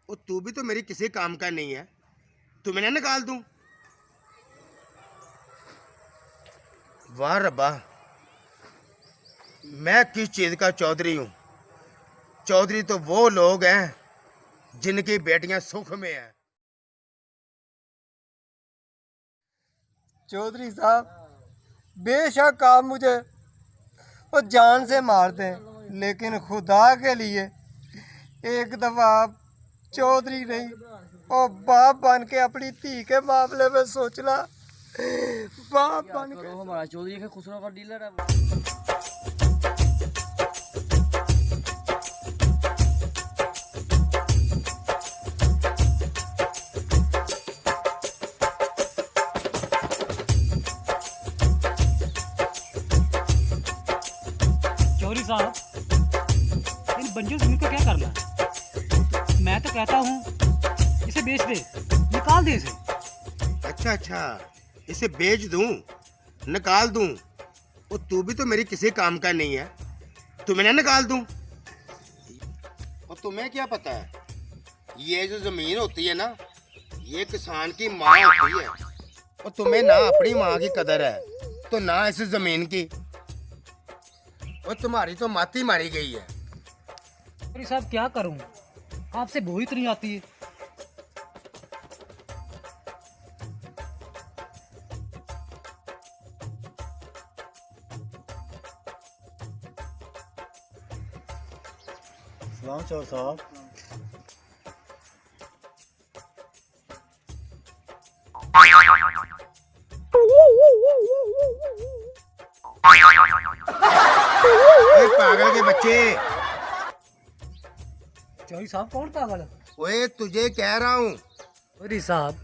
वो तू भी तो मेरी किसी काम का नहीं है, तुम्हें ना निकाल दूं? वाह रब्बा, मैं किस चीज का चौधरी हूँ? चौधरी तो वो लोग हैं जिनकी बेटियां सुख में हैं। चौधरी साहब बेशक आप मुझे वो जान से मार दें, लेकिन खुदा के लिए एक दफ़ा आप चौधरी नहीं और बाप बन के अपनी धी के मामले में सोचना। बाप बन के हमारा चौधरी के खुसरो का डीलर है। चौधरी साहब, इन बंजर जमीन का क्या करना है? मैं तो कहता हूँ इसे बेच दे, निकाल दे इसे। अच्छा, इसे बेच दूं, निकाल दूं? वो तू भी तो मेरी किसी काम का नहीं है, तुम्हें ना निकाल दूं? और तुम्हें क्या पता है, ये जो जमीन होती है ना, ये किसान की माँ होती है। और तुम्हें ना अपनी माँ की कदर है तो ना इस जमीन की। और तुम्हारी तो माती मारी गई है। चौधरी साहब क्या करूँ, आपसे बोई तो नहीं आती है। सलाम चौधरी साहब। अरे पागल के बच्चे, चौधरी साहब कौन पागल है? ओए तुझे कह रहा हूँ। चौधरी साहब,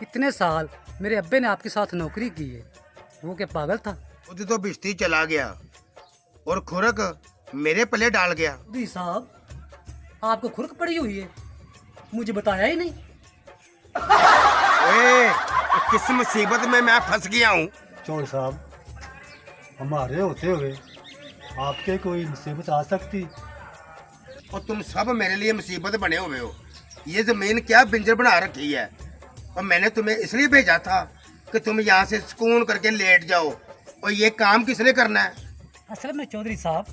इतने साल मेरे अब्बे ने आपके साथ नौकरी की है, वो क्या पागल था? खुद तो बिस्ती चला गया और खुरक मेरे पल्ले डाल गया। चौधरी साहब, आपको खुरक पड़ी हुई है, मुझे बताया ही नहीं। ओए, किस मुसीबत में मैं फंस गया हूँ? चौधरी साहब, हमारे होते हुए आपके कोई मुसीबत आ सकती? और तुम सब मेरे लिए मुसीबत बने हुए हो। ये जमीन क्या बिंजर बना रखी है। और मैंने तुम्हें इसलिए भेजा था कि तुम यहाँ से सुकून करके लेट जाओ। और ये काम किसने करना है? असल में चौधरी साहब,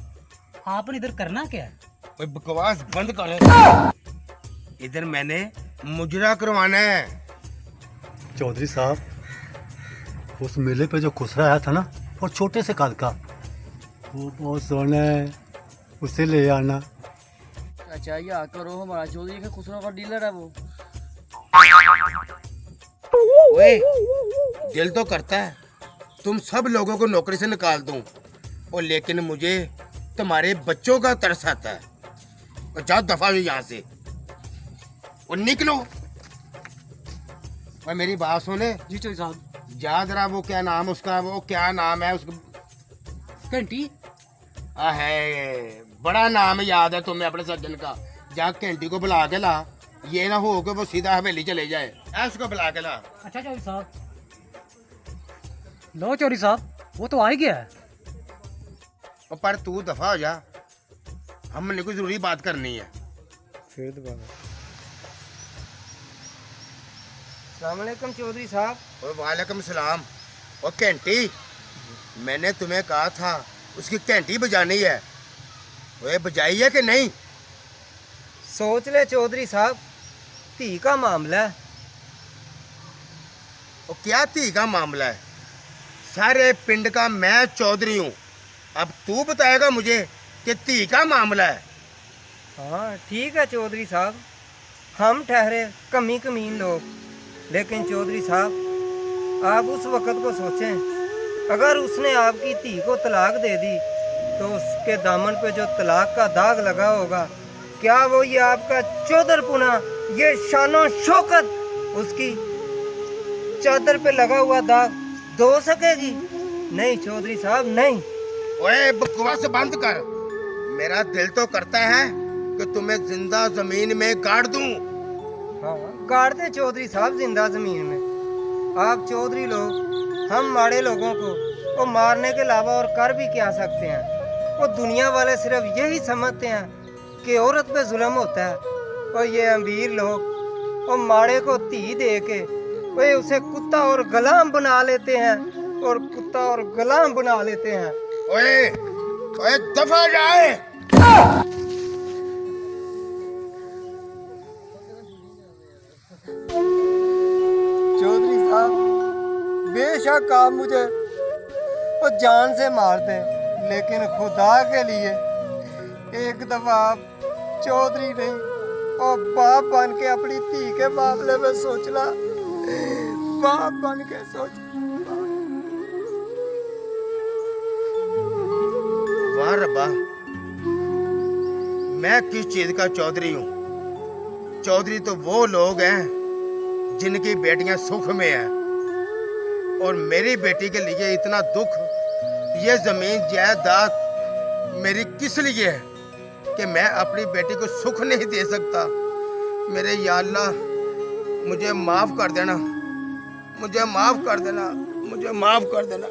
आपने इधर करना क्या है? ओए बकवास बंद कर। इधर मैंने मुजरा करवाना है। चौधरी साहब, उस मेले पे जो खुसरा आया था ना, और छोटे से कद का, वो बहुत सोना है, उसे ले आना। अच्छा या करो, हमारा चौधरी के खुसरो का डीलर है वो। ओए, दिल तो करता है तुम सब लोगों को नौकरी से निकाल दूं, और लेकिन मुझे तुम्हारे बच्चों का तरस आता है। और जाओ दफा हो यहाँ से और निकलो। और मेरी बात सुने। जी चौधरी साहब। जा जरा, वो क्या नाम उसका, वो क्या नाम है उसका? घंटी। है बड़ा नाम याद है तुम्हें अपने सज्जन का। जा घंटी को बुला के ला, ये ना हो कि वो सीधा हवेली चले जाए। उसको बुला के ला। अच्छा चौधरी साहब। लो चौधरी साहब, वो तो आ ही गया है। और पर तू दफा हो जा, हमने कोई जरूरी बात करनी है। फिर दोबारा। अस्सलामुअलैकुम चौधरी साहब। और वालेकुम सलाम। और घंटी, मैंने तुम्हें कहा था उसकी घंटी बजानी है, वो बजाई है कि नहीं? सोच ले चौधरी साहब, धी का मामला है। और क्या धी का मामला है? सारे पिंड का मैं चौधरी हूँ, अब तू बताएगा मुझे कि धी का मामला है? हाँ ठीक है चौधरी साहब, हम ठहरे कमी कमीन लोग, लेकिन चौधरी साहब आप उस वक़्त को सोचें, अगर उसने आपकी धी को तलाक दे दी तो उसके दामन पे जो तलाक का दाग लगा होगा, क्या वो ये आपका चौधरपुना, ये शानो शौकत उसकी चादर पे लगा हुआ दाग धो सकेगी? नहीं चौधरी साहब, नहीं। ओए बकवास बंद कर। मेरा दिल तो करता है कि तुम्हें जिंदा जमीन में गाड़ दूं। हाँ गाड़ दे चौधरी साहब जिंदा जमीन में। आप चौधरी लोग हम माड़े लोगों को वो मारने के अलावा और कर भी क्या सकते हैं? वो दुनिया वाले सिर्फ यही समझते हैं कि औरत पे जुल्म होता है, और ये अमीर लोग और माड़े को धी दे के वे उसे कुत्ता और गुलाम बना लेते हैं और कुत्ता और गुलाम बना लेते हैं। ओए ओए दफा जाए। चौधरी साहब, बेशक आप मुझे वो जान से मार दें, लेकिन खुदा के लिए एक दफा आप चौधरी नहीं और बाप बन के अपनी धी के मामले में सोचना। बाप बन के सोच। वाह रब्बा, मैं किस चीज का चौधरी हूँ? चौधरी तो वो लोग हैं जिनकी बेटियां सुख में हैं, और मेरी बेटी के लिए इतना दुख। ये जमीन जायदाद मेरी किस लिए है कि मैं अपनी बेटी को सुख नहीं दे सकता? मेरे या अल्लाह, मुझे माफ कर देना, मुझे माफ कर देना, मुझे माफ कर देना।